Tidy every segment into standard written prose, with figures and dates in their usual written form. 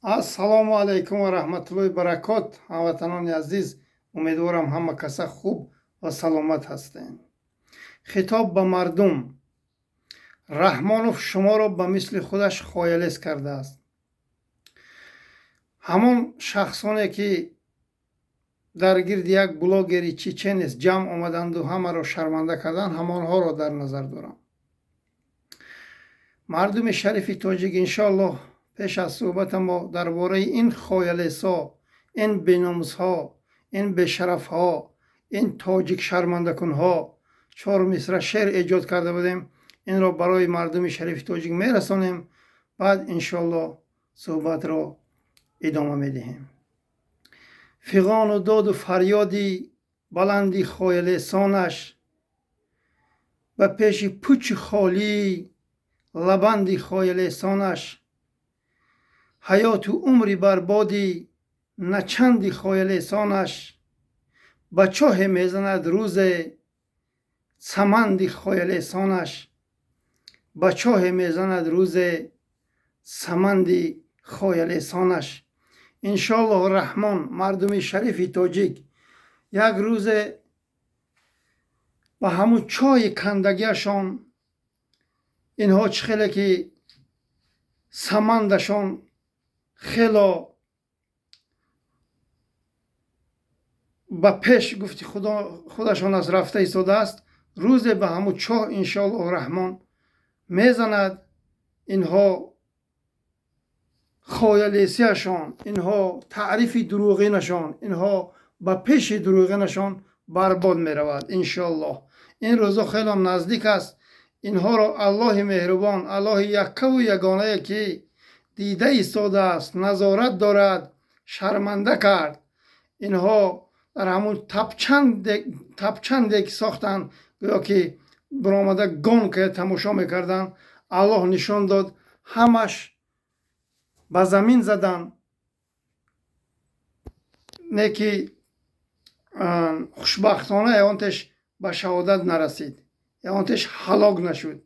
ассалому алайкум ва раҳматуллоҳи баракот. ҳамватанони азиз, умедворам ҳама каса хуб ва саломат ҳастед. хитоб ба мардум. раҳмонов шуморо ба мисли худаш хоялес кардааст. ҳамон шахсоне ки дар гирди як блогери чеченец ҷамъ омаданду ҳамаро шарманда карданд, ҳамонҳоро дар назар дорам. мардуми шарифи тоҷик, иншоаллоҳ пеш аз суҳбата мо дар бораи ин хоялесҳо, ин беномусҳо, ин бешарафҳо, ин тоҷик шармандакунҳо чор мисра шеър эҷод карда будем. инро барои мардуми шарифи тоҷик мерасонем. баъд иншоаллоҳ суҳбатро идома медиҳем. фиғону доду фарёди баланди хоялесонаш ба пеши пучи холии лабанди хоялесонаш, ҳаёту умри барбоди начанди хоялесонаш, ба чоҳе мезанад рӯзе саманди хоялесонаш, ба чоҳе мезанад рӯзе саманди хоялесонаш. иншоаллоҳ раҳмон, мардуми шарифи тоҷик як рӯзе ба ҳамун чоҳи кандагиашон, инҳо чӣ хеле ки самандашон хело ба пеш гуфти худашон аз рафта истодааст, рӯзе ба ҳамун чоҳ иншоаллоҳ раҳмон мезанад. инҳо хоялесиашон, инҳо таърифи дурӯғинашон, инҳо ба пеши дурӯғинашон барбод меравад. иншоаллоҳ ин рӯзо хело наздик аст. инҳоро аллоҳи меҳрубон, аллоҳи яккаву ягонае ки дида истодааст, назорат дорад, шарманда кард. инҳо дар ҳамун тапчанде ки сохтанд, гӯё ки биромада гонка тамошо мекарданд, аллоҳ нишон дод, ҳамаш ба замин заданд, не ки хушбахтона ягонтеш ба шаҳодат нарасид, ягонтеш ҳалок нашуд,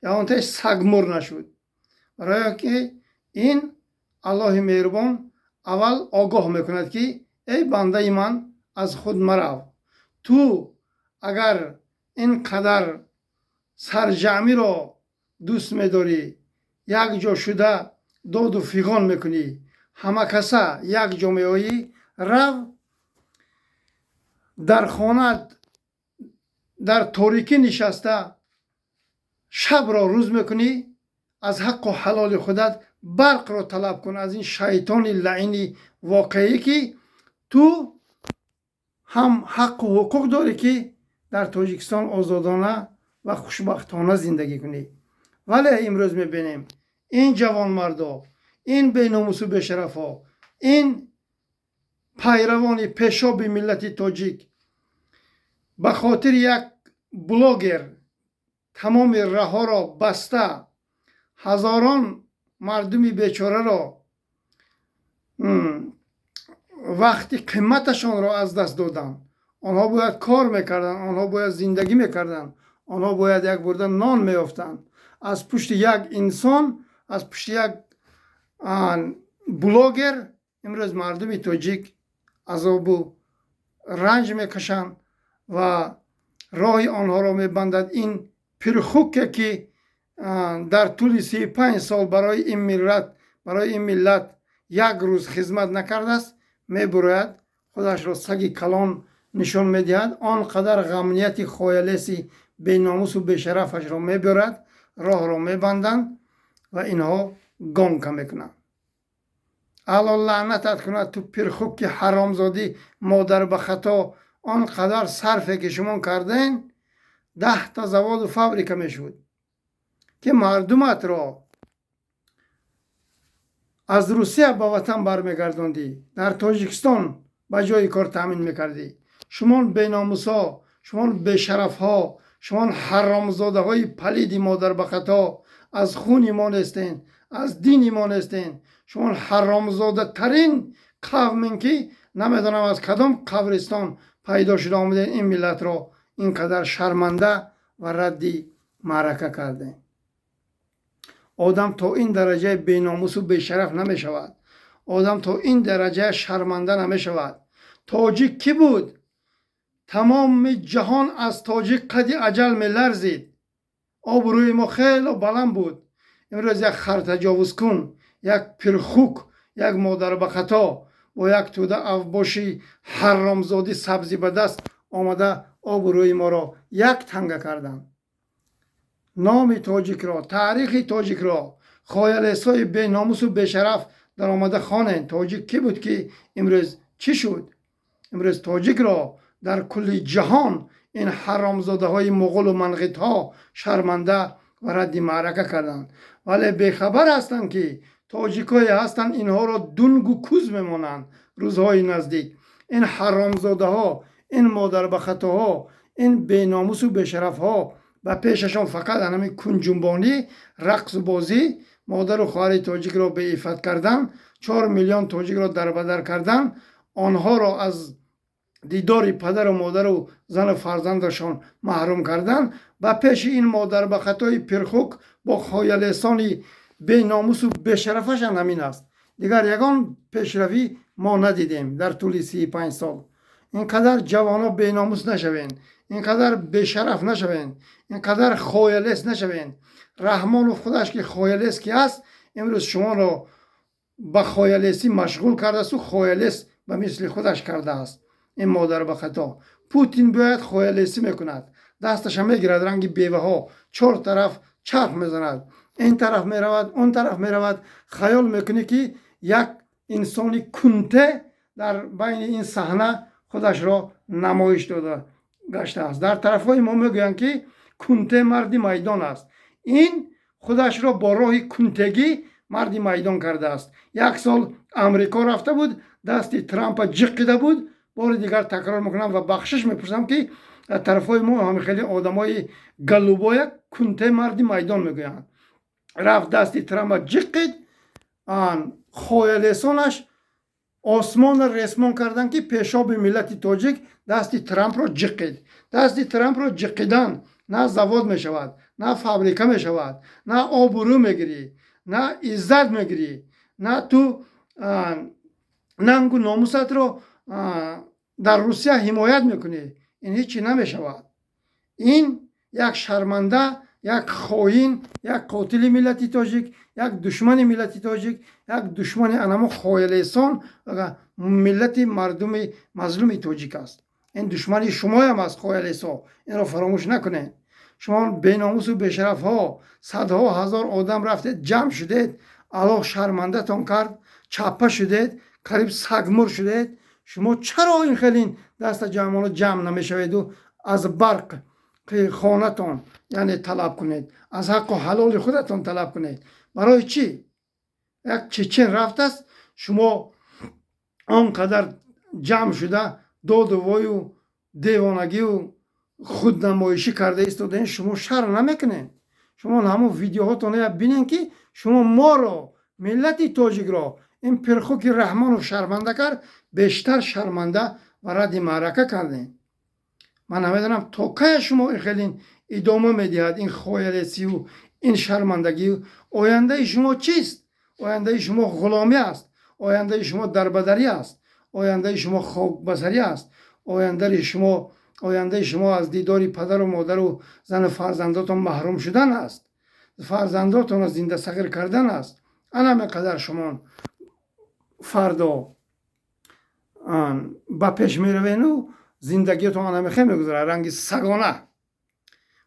ягонтеш сагмур нашуд. барое ки ин аллоҳи меҳрубон аввал огоҳ мекунад ки эй бандаи ман, аз худ марав. ту агар ин қадар сарҷамъиро дӯст медорӣ, як ҷо шуда доду фиғон мекунӣ, ҳамакаса як ҷо меоӣ, рав дар хонаат дар торикӣ нишаста шабро рӯз мекунӣ, аз ҳаққу ҳалоли худат барқро талаб кун аз ин шайтони лаъини воқеӣ ки ту ҳам ҳаққу ҳуқуқ дорӣ ки дар тоҷикистон озодона ва хушбахтона зиндагӣ кунӣ. вале имрӯз мебинем ин ҷавонмардо, ин беномусу бешарафҳо, ин пайравони пешоби миллати тоҷик ба хотири як блогер тамоми раҳҳоро баста, ҳазорон мардуми бечораро вақти қиматашонро аз даст доданд. онҳо бояд кор мекарданд, онҳо бояд зиндагӣ мекарданд, онҳо бояд як бурда нон меёфтанд. аз пушти як инсон, аз пушти як блогер имрӯз мардуми тоҷик азобу ранҷ мекашанд ва роҳи онҳоро мебандад. ин пирхуке ки дар тӯли 35 сол барои ин миллат як рӯз хизмат накардааст, мебурояд худашро саги калон нишон медиҳад. он қадар ғамнияти хоялеси беномусу бешарафашро мебурад, роҳро мебанданд ва инҳо гонка мекунанд. алло лаънатат кунад ту пирхуки ҳаромзодӣ, модар ба хато. он қадар сарфе ки шумо карден 10 та заводу фабрика мешуд ки мардуматро аз Русия ба ватан бармегардондӣ, дар Тоҷикистон ба ҷои кор таъмин мекардӣ. шумон беномусҳо, шумон бешарафҳо, шумон ҳаромзодаҳои палиди модарбахато аз хуни мо нестен, аз дини мо нестен. шумон ҳаромзодатарин қавмен ки намедонам аз кадом қабристон пайдо шуда омаден ин миллатро ин қадар шарманда ва радди маърака кардем. одам то ин дараҷаи беномусу бешараф намешавад. آدم تا این درجه شرمنده نمیشود. تاجیک کی بود؟ تمام جهان از تاجیک قد اجل میلرزید. آبروی ما خیلی بلند بود. امروز یک خر تجاوز کن، یک پرخوک، یک مادر به خطا و یک توده اوباشی حرامزادی سبزی به دست آمده آبروی ما را یک تنگه کردند. نام تاجیک را، تاریخ تاجیک را خایلیسای بی ناموس و بی شرف در آمده خوانند. تاجیک کی بود که امروز چی شد؟ امروز تاجیک را در کل جهان این حرامزاده های مغول و منقیط ها شرمنده و رد معرکه کردند، ولی بیخبر هستند که تاجیک های هستند اینها را دونگ و کوز میمانند. روزهای نزدیک این حرامزاده ها، این مادر به خطا ها، این بی ناموس و بی شرف ها و پیششان فقط همین کنجنبانی، رقص و بازی، مادر و خواهر تاجیک را به عفت کردن، 4 میلیون تاجیک را دربدر کردن، آنها را از دیدار پدر و مادر و زن و فرزندشان محروم کردن و پیش این مادر به خطای پرخوک با خایلیسانی بی ناموس و بی شرفشان همین است. دیگر یگان پیشروی ما ندیدیم در طول 35 سال. اینقدر جوانا بی ناموس نشوین، اینقدر بی شرف نشوین، اینقدر خایلیس نشوین. رحمان و خودش که خایلیس که است، امروز شما را به خایلیسی مشغول کرده است و خایلیس به مثل خودش کرده است. این مادر به خطا پوتین باید خایلیسی میکند، دستش میگیرد رنگ بیوه ها 4 طرف چرخ میزند، این طرف میرود اون طرف میرود، خیال میکنه که یک انسانی کنته در بین این صحنه خودش را نمایش داده گشته است. در طرف های ما میگویند که کنته مردی میدان است. این خودش را با راه کنتگی مردی میدان کرده است. 1 سال امریکا رفته بود، دستی ترامپ جقیده بود. بار دیگر تکرار میکنم و بخشش میپرسم که طرف های ما همه خیلی آدم های گلوبای کنته مردی میدان میگویند. رفت دستی ترامپ جقید، خایلیسانش آسمان را رسمان کردن که پیشاب ملت تاجیک دستی ترامپ را جقید. دستی ترامپ را جقیدن نه زواد می شود، نه فابریکه می شود، نه آبرو میگیری، نه عزت میگیری، نه تو ننگ و ناموست رو در روسیه حمایت میکنی. این هیچی نمی شود. این یک شرمنده، یک خائن، یک قاتل ملت تاجیک، یک دشمن ملت تاجیک، یک دشمن انما خایلیسان و ملت مردم مظلوم تاجیک است. این دشمن شما هم است خایلیسا. این را فراموش نکنید. شما بی ناموس و بی شرف ها، صدها هزار آدم رفتید جمع شدید، الله شرمنده تان کرد، چپه شدید، قریب سگمور شدید. شما چرا این خیلی دست جمع نمیشوید و از برق که خانتان یعنی طلب کنید، از حق و حلال خودتان طلب کنید؟ برای چی؟ یک چچن رفت است، شما آنقدر جمع شده داد و وای و دیوانگی و خودنمایشی کرده ایستادین، شما شرم نمیکنین؟ شما همون ویدیوهاتون ببینین که شما ما را، ملت تاجیک را، این پرخوک رحمان رو شرمنده کرد، بیشتر شرمنده و رد معرکه کردین. من نمیدونم تا که شما این خیلی ادامه میدهد این خایلیسی و این شرمندگی. آینده شما چیست؟ آینده شما غلامی است، آینده شما دربدری است، آینده شما خاکبسری است، آینده شما از دیدار پدر و مادر و زن فرزنداتون محروم شدن است، فرزنداتون از زنده صغیر کردن است. انا قدر شما فردا با پیش میروین و زندگیتون نمیخواه میگذاره رنگ سگانه.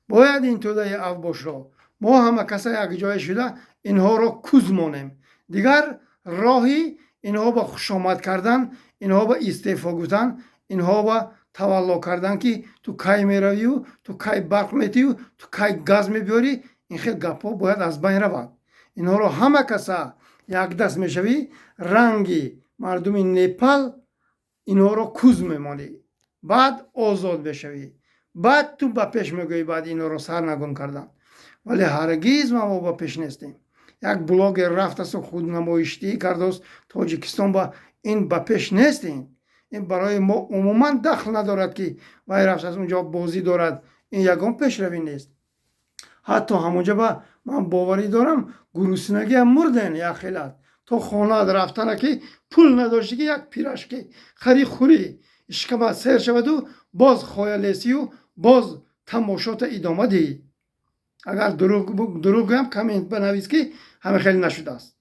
باید این توده اوباش را ما همه کسا یک جای شده اینها را کوز مانیم. دیگر راهی اینها با خوش آمد کردن، اینها با استعفا گفتن، اینها با تولا کردن که تو کی میروی و تو کی برق میتی و تو کی گاز میبیاری، این خیلی گپا باید از بین رود. اینها را همه کسا یک دست میشوی، رنگی مردم نیپال اینها را کوز میمانی، بعد آزاد بشوی، بعد تو با پیش میگویی بعد اینا رو سرنگون کردن. ولی هرگیز ما با پیش نیستیم. یک بلاگ رفت است و خود نمایشی کرده است تاجیکستان با این با پیش نیستیم. این برای ما عموما دخل ندارد که وای رفت از اونجا بازی دارد. این یگان پیش روی نیست. حتی همونجا با من باوری دارم گروسنگی هم مردن یا خیلت تو خانه رفتن که پول نداشتی که یک پیراشکی خری خوری اشکما سر شود و باز خیالسی و باز تماشات ادامه دی. اگر دروغ هم کامنت بنویس که همه خیلی نشده است.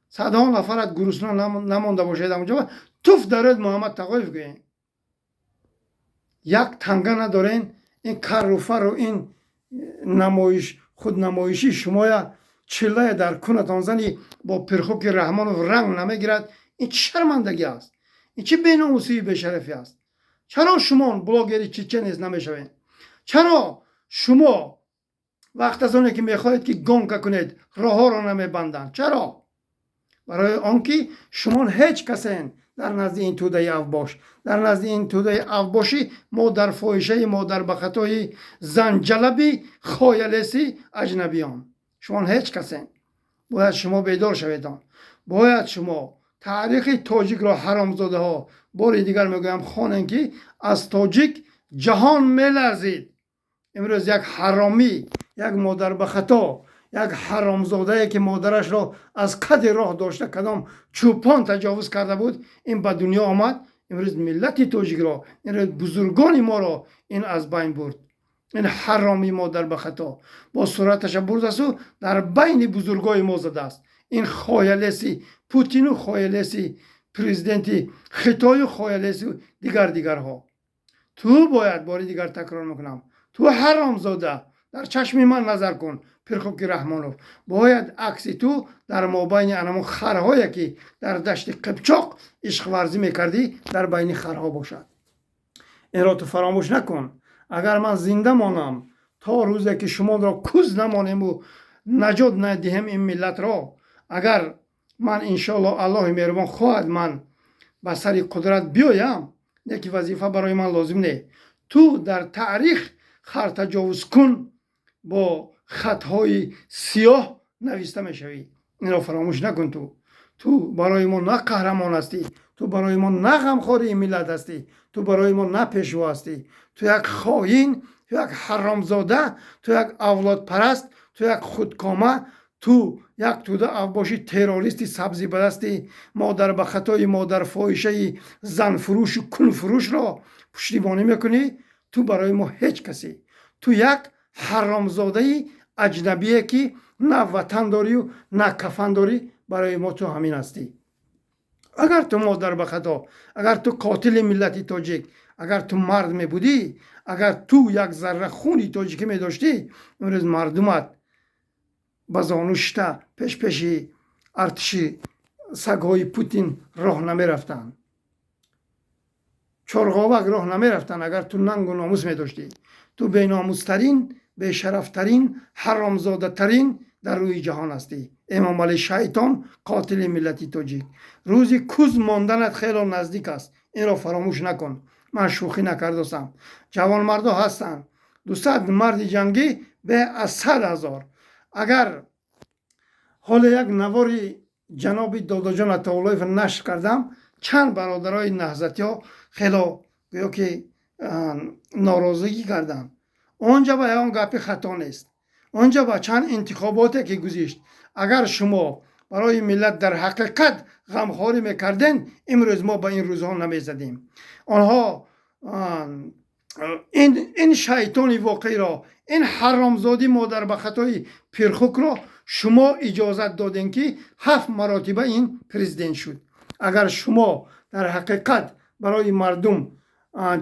صدها نفرت گرسنه نمانده باشد اونجا توف دارد محمد تقایف گوین. یک تنگه ندارین این کروفر و این نمایش خود نمایشی شما یا چله در کنتان زنی با پرخوک رحمان و رنگ نمیگیرد. این چه شرمندگی است؟ این چه بیناموسی بشرفی است؟ چرا شما بلاگری چه نیز نمیشوین؟ چرا شما وقت از اونه که میخواهید که گنگ کنید راه ها را نمیبندند؟ چرا؟ برای آنکه شما هیچ کسین در نزد این توده افباش، در نزد این توده افباشی مادر فاحشه، مادر بخطای زنجلبی خایلسی اجنبیان، شما هیچ کسین. باید شما بیدار شویدان. باید شما تاریخ تاجیک را حرامزاده ها بار دیگر میگویم خوانن که از تاجیک جهان میلرزید. امروز یک حرامی، یک مادر بخطا، یک حرامزاده که مادرش را از قد راه داشته کدام چوپان تجاوز کرده بود این به دنیا آمد. امروز ملت تاجیک را، امروز بزرگان ما را این از بین برد. این حرامی مادر بخطا با صورتش برد است و در بین بزرگای ما زده است. این خایلسی پوتین و خایلسی پرزیدنتی خطای و خایلسی و دیگرها. تو باید باری دیگر تکرار میکنم، تو حرامزاده در چشم من نظر کن. پرخوک رحمانوف باید عکس تو در مابین انمون خرهایی که در دشت قبچاق عشق ورزی میکردی در بین خرها باشد. این را تو فراموش نکن. اگر من زنده مانم تا روزی که شما را کوز نمانیم و نجات ندهیم این ملت را، اگر من انشاءالله الله مهربان خواهد من به سر قدرت بیایم، یکی وظیفه برای من لازم نه. تو در تاریخ خر تجاوز کن با خطهای سیاه نوشته میشوی. این را فراموش نکن. تو برای ما نه قهرمان هستی، تو برای ما نه غمخوار این ملت هستی، تو برای ما نه پیشوا هستی. تو یک خائن، تو یک حرامزاده، تو یک اولاد پرست، تو یک خودکامه، تو یک توده افباشی تروریستی سبزی بدستی مادر به خطای مادر فاحشه زن فروش و کن فروش را پشتیبانی میکنی. تو برای ما هیچ کسی. تو یک حرامزاده اجنبیه که نه وطن داری و نه کفن داری. برای ما تو همین هستی. اگر تو مادر به خطا، اگر تو قاتل ملت تاجیک، اگر تو مرد می بودی، اگر تو یک ذره خونی تاجیکی می داشتی، امروز مردمت بزانوشته پیش ارتشی سگهای پوتین راه نمی رفتن، چرغاوک راه نمی رفتن. اگر تو ننگ و ناموس می داشتی، تو بی ناموسترین، بی شرفترین، حرامزاده ترین در روی جهان هستی. امام علی شیطان قاتل ملت تاجیک. روزی کوز ماندنت خیلی نزدیک است. این را فراموش نکن. من شوخی نکردم. جوان مردا هستن 200 مرد جنگی به از 100,000. اگر حال یک نواری جناب داداجان عطاالله نشر کردم، چند برادرای نهضتی ها خیلی گویا که ناراضگی کردن. اونجا با اون گپی خطا نیست. اونجا با چند انتخاباتی که گذشت، اگر شما برای ملت در حقیقت غمخواری میکردین، امروز ما با این روزها نمیزدیم. آنها این شیطانی واقعی را، این حرامزادی مادر به خطای پرخوک را شما اجازت دادین که 7 مراتبه این پرزیدنت شد. اگر شما در حقیقت برای مردم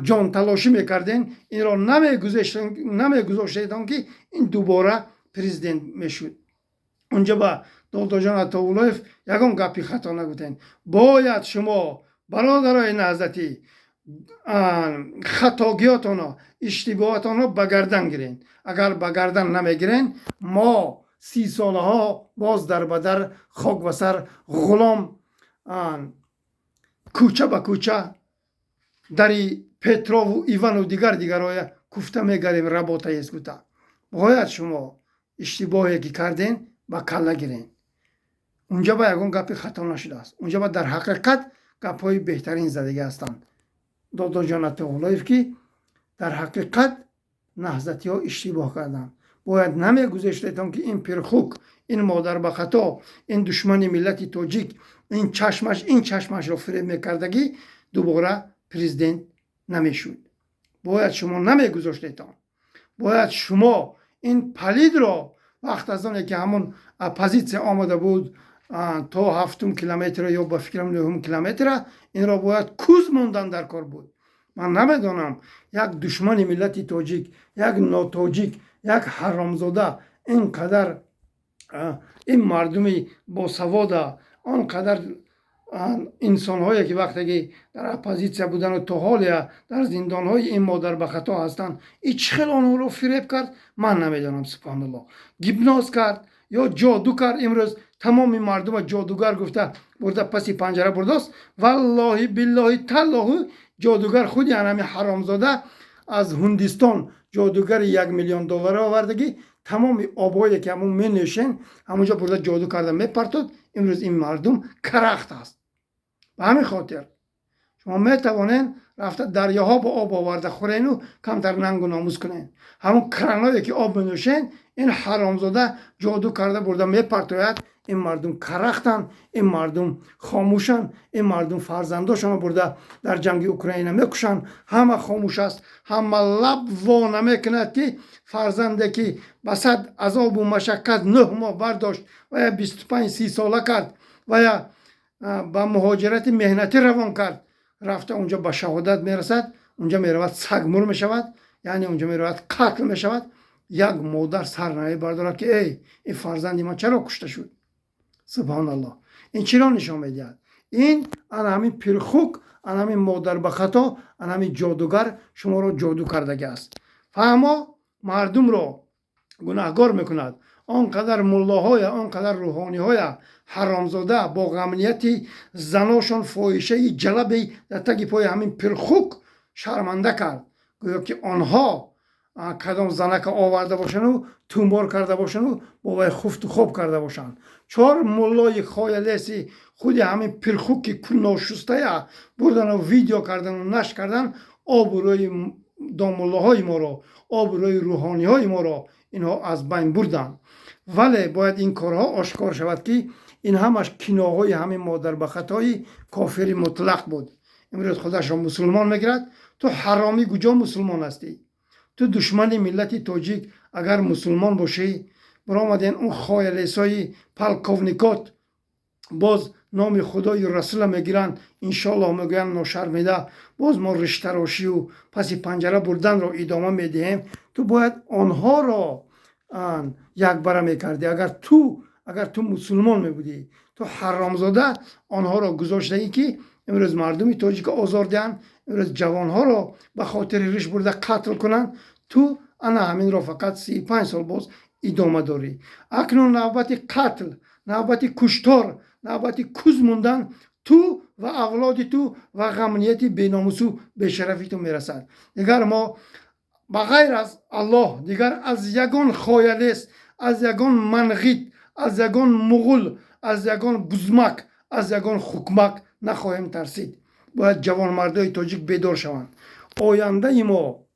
جان تلاشی میکردین، این را نمیگذاشتین که این دوباره پرزیدنت میشد. اونجا با داداجان عطاالله یگان گپی خطا نگفتین. باید شما برادرای نهضتی خطاگیاتان اشتباهاتان به گردن گیرین. اگر به گردن نمیگیرین، ما 30 ساله ها باز در بدر خاک و سر غلام کوچه به کوچه در پترو و ایوان و دیگر های کوفته میگریم رباطه ایسکوته. باید شما اشتباهی که کردین با کله گیرین. اونجا با یکون گپی خطا نشده است. اونجا با در حقیقت گپ های بهترین زدگی هستند. داداجان عطاالله که در حقیقت نهضتی ها اشتباه کردن. باید نمیگذاشتم که این پرخوک، این مادر به خطا، این دشمن ملت تاجیک این چشمش رو فریب میکردگی دوباره پرزیدنت نمیشود. باید شما نمیگذاشتم. باید شما این پلید را وقت از آنه که همون اپوزیسیون آمده بود تا 7 کیلومتر یا با فکرم 9 کیلومتر این را باید کوز موندن در کار بود. من نمیدانم یک دشمن ملت تاجیک، یک ناتاجیک، یک حرامزاده اینقدر این مردمی با سواد آنقدر انسان هایی که وقتی در اپوزیسیون بودن و تا حال در زندان های این مادر به خطا هستند این چخل آنها رو فریب کرد من نمیدانم. سبحان الله. گیبناز کرد یا جادو کرد. امروز تمام مردم جادوگر گفته برده پسی پنجره برداست. والله بالله تالله جادوگر خودی همین حرامزاده از هندوستان جادوگر $1,000,000 آوردگی تمام آبایی که همون می نوشن همونجا برده جادو کرده میپرتاد. امروز این مردم کرخت است. به همین خاطر شما می توانین رفته دریاها با آب آورده خورین و کمتر ننگ و ناموس کنین. همون کرنایی که آب می نوشن این حرامزاده جادو کرده برده میپرتاید. این مردم کرختن، این مردم خاموشن، این مردم فرزنداشون برده در جنگ اوکراین میکشن. همه خاموش است، همه لب وا نمیکند که فرزنده که بسد عذاب و مشقت 9 ماه برداشت و یا 25-30 ساله کرد و یا با مهاجرت مهنتی روان کرد رفته اونجا به شهادت میرسد، اونجا میرود سگ مر میشود، یعنی اونجا میرود قتل میشود. یک مادر سر نمیبردارد که ای این فرزندی من چرا کشته شد. سبحان الله. این چرا نشان میدهد؟ این همین پرخوک، همین مادر به خطا، همین جادوگر شما را جادو کردگی است. فهما مردم را گناهگار میکند. آنقدر ملاهای، آنقدر روحانی های حرامزاده با غمنیتی زناشان فاحشه جلبی در تگ پای همین پرخوک شرمنده کرد. گویا که آنها کدام زنک آورده باشن و تومار کرده باشن و با خفت و خوب کرده باشن. 4 ملای خایلیسی خودی همین پرخوکی کل ناشسته بردن و ویدیو کردن و نشر کردن آبروی داملاهای ما را، آبروی روحانی های ما را اینها از بین بردن. ولی باید این کارها آشکار شود که این همش کنایه همین مادر به خطای کافر مطلق بود. امروز خودش را مسلمان میگیرد. تو حرامی کجا مسلمان هستی؟ تو دشمن ملت تاجیک اگر مسلمان باشی برآمدین اون خایلیسای پلکوونیکات باز نام خدای رسول میگیرن، انشالله میگوین ناشرمنده باز ما رشتراشی و پس پنجره بردن را ادامه میدهیم. تو باید آنها را یک بره میکردی. اگر تو مسلمان میبودی تو حرامزاده آنها را گذاشته ای که امروز مردمی تاجیک آزاردهن، امروز جوانها را به خاطر ریش برده قتل کنن. تو انا همین را فقط 35 سال باز ادامه داری. اکنون نوبت قتل، نوبت کشتار، نوبت کوز موندن تو و اولاد تو و غمنیت بیناموسو به شرفی تو میرسد. دیگر ما بغیر از الله، دیگر از یگان خایلیست، از یگان منغیت، از یگان مغول، از یگان بزمک، از یگان حکمک نخواهیم ترسید. باید جوان مردای تاجیک بیدار شوند. آینده ما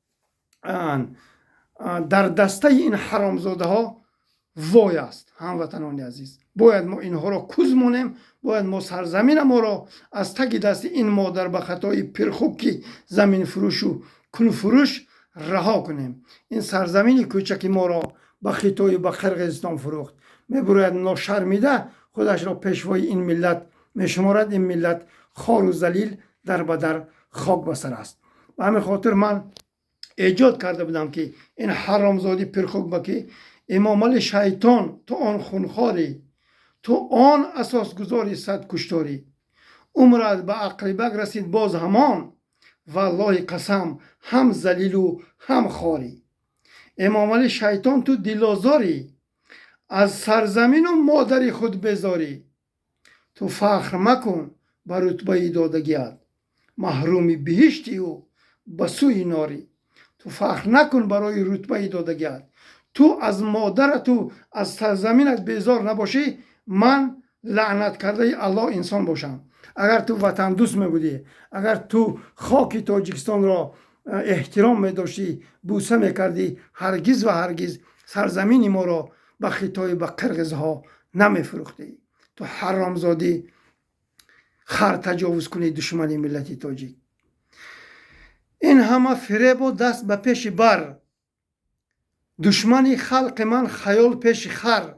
در دسته این حرامزاده ها وای است. هموطنان عزیز، باید ما اینها را کوز مونیم. باید ما سرزمین ما را از تگ دست این مادر به خطای پرخوکی زمین فروش و کل فروش رها کنیم. این سرزمین کوچک ما را به خطای به قرقیزستان فروخت. میبراید ناشرمیده خودش را پیشوای این ملت میشمارد. این ملت خار و ذلیل در بدر خاک بسر است. به همین خاطر من ایجاد کرده بودم که این حرامزادی پرخوک بکی امام علی شیطان تو آن خونخواری، تو آن اساس گذاری صد کشتاری، عمرت به عقربک رسید باز همان، والله قسم هم ذلیل و هم خاری. امام علی شیطان تو دلازاری، از سرزمین و مادری خود بزاری. تو فخر مکن بر رتبه دادگیت، محرومی بهشتی و بسوی ناری. تو فخر نکن برای رتبه دادگیت. تو از مادرت و از سرزمینت بیزار نباشی من لعنت کرده الله انسان باشم. اگر تو وطن دوست میبودی، اگر تو خاک تاجیکستان را احترام میداشتی، بوسه میکردی، هرگز و هرگز سرزمین ما را به خطای به قرغزها نمیفروختی. تو حرامزادی خر تجاوز کنی دشمن ملت تاجیک. این همه فریب و دست به پیش بر، دشمن خلق من خیال پیش خر،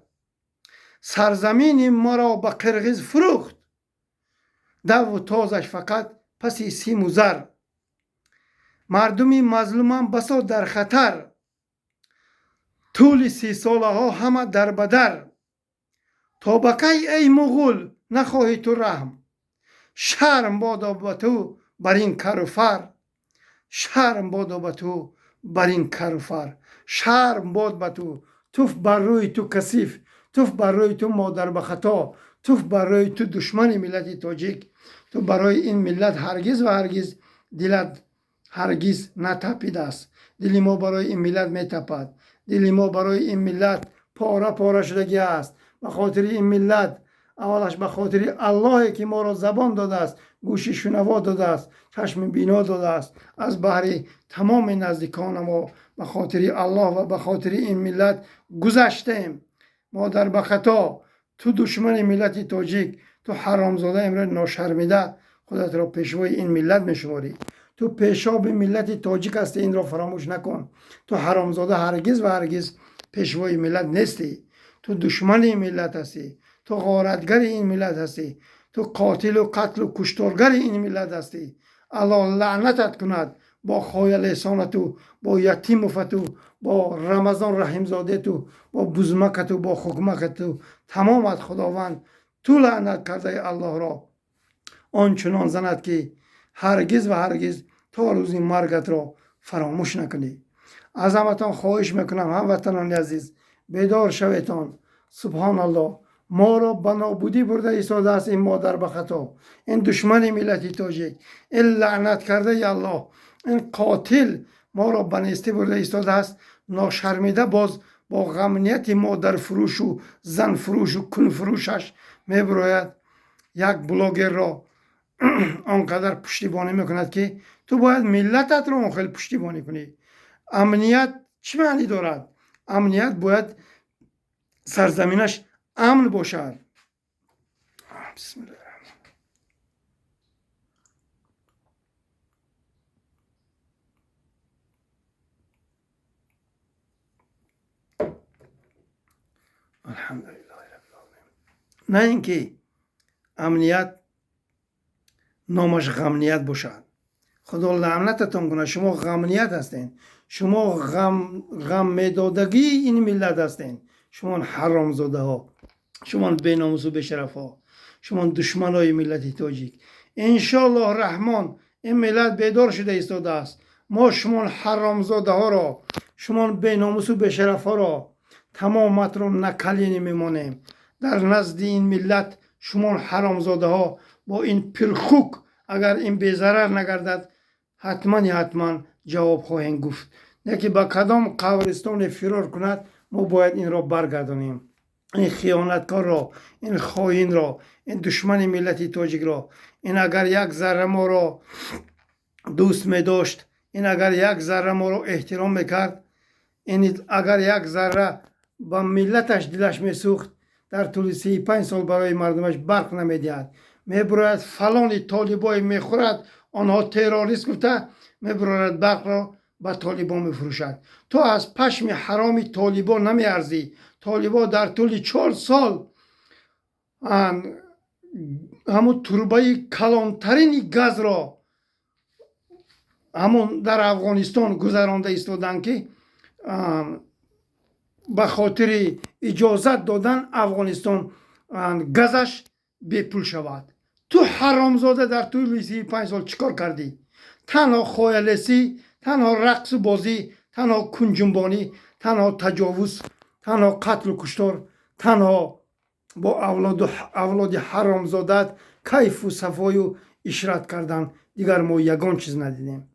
سرزمین ما را به قرغز فروخت، دو و تازش فقط پسی سیم و زر. مردمی مظلومان بسا در خطر، طول 30 ساله ها همه در بدر. تا بکی ای مغول نخواهی تو رحم، شرم بادا به تو بر این کر و فر. شرم بادا به تو بر این کر و فر. شرم باد به تو، توف بر روی تو کثیف، توف بر روی تو مادر به خطا، توف بر روی تو دشمن ملت تاجیک. تو برای این ملت هرگز و هرگز دلت هرگز نتپیده است. دل ما برای این ملت میتپد. دل ما برای این ملت پاره پاره شدگی است. به خاطر این ملت، اولش به خاطر اللهی که ما را زبان داده است، گوش شنوا داده است، چشم بینا داده است، از بحر تمام نزدیکان ما به خاطر الله و به خاطر این ملت گذشتیم. ما در به خطا، تو دشمن ملت تاجیک، تو حرامزاده امروز ناشرمیده خودت را پیشوای این ملت میشماری. تو پیشاب ملت تاجیک هستی، این را فراموش نکن. تو حرامزاده هرگز و هرگز پیشوای ملت نیستی. تو دشمن این ملت هستی. تو غارتگر این ملت هستی. تو قاتل و قتل و کشتارگر این ملت هستی. الله لعنتت کند با خوی لسان تو، با یتیم تو، با رمضان رحیمزاده تو، با بزمک تو، با خکمک تو. تمامت خداوند تو لعنت کرده الله را آنچنان زند که هرگز و هرگز تا روز مرگت را فراموش نکنی. از همتان خواهش میکنم هموطنان عزیز، بیدار شویتان. سبحان الله، ما را به نابودی برده ایستاده است این مادر به خطا، این دشمن ملت تاجیک، این لعنت کرده الله، این قاتل ما را به نیستی برده ایستاده است. ناشرمیده باز با غمنیت مادر فروش و زن فروش و کن فروشش میبراید یک بلاگر را آنقدر پشتیبانی میکند که تو باید ملتت را خیلی پشتیبانی کنی. امنیت چی معنی دارد؟ امنیت باید سرزمینش امن باشد. بسم الله الحمدلله رب العالمین. نه اینکه امنیت نامش غمنیت باشد. خدا لعنتتون کنه. شما غمنیت هستین. شما غم میدادگی این ملت هستین. شما حرامزاده ها، شما بیناموس و بشرف ها، شما دشمن های ملت تاجیک. انشالله رحمان این ملت بیدار شده ایستاده است. ما شما حرامزاده ها را، شما بیناموس و بشرف ها را تمامت را نکلینی میمانیم. در نزد این ملت شما حرامزاده ها با این پرخوک اگر این بی‌ضرر نگردد حتما جواب خواهیم گفت. نه که با کدام قبرستان فرار کند ما باید این را برگردانیم. این خیانتکار را، این خائن را، این دشمن ملت تاجیک را، این اگر یک ذره ما را دوست می داشت، این اگر یک ذره ما را احترام میکرد، این اگر یک ذره با ملتش دلش میسوخت، در طول 35 سال برای مردمش برق نمیدهد. میبراید فلان طالبای میخورد، آنها تروریست گفته، میبراید برق را به طالبان میفروشد. تو از پشم حرام طالبان نمیارزی. طالبان در طول 4 سال همون تربه کلانترین گاز را همون در افغانستان گذرانده ایستادن که به خاطر اجازت دادن افغانستان گازش بپول شود. تو حرامزاده در طول 35 سال چیکار کردی؟ تنها خایلسی، تنها رقص و بازی، تنها کنجنبانی، تنها تجاوز، تنها قتل و کشتار، تنها با اولاد حرامزادت کیف و صفای و اشرت کردن. دیگر ما یگان چیز ندیدیم.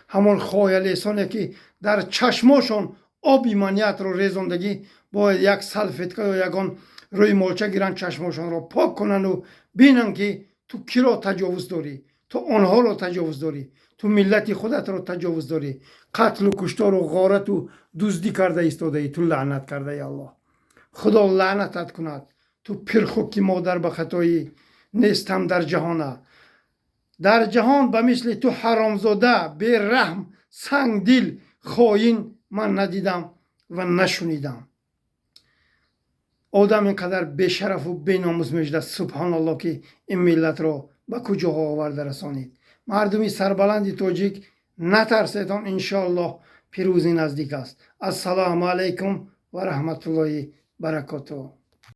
همون خایلسانی که در چشماشون آب ایمانیت رو ریزاندگی باید یک سلفتکه یا یگان روی مالچه گیرن چشماشون رو پاک کنن و بینن که تو کی را تجاوز داری، تو آنها رو تجاوز داری، تو ملت خودت رو تجاوز داری، قتل و کشتار و غارت و دزدی کرده ایستاده ای. تو لعنت کرده ای الله. خدا لعنتت کند. تو پرخوکی مادر به خطایی نیستم در جهانه. در جهان به مثل تو حرامزاده، بی رحم، سنگ دل، خاین من ندیدم و نشنیدم. آدم اینقدر بیشرف و بیناموس میشده سبحان الله که این ملت را به کجاها آورده رسانید. مردمی سربلند تاجیک نترسیدان، انشاءالله پیروزی نزدیک است. السلام علیکم و رحمت الله برکاته.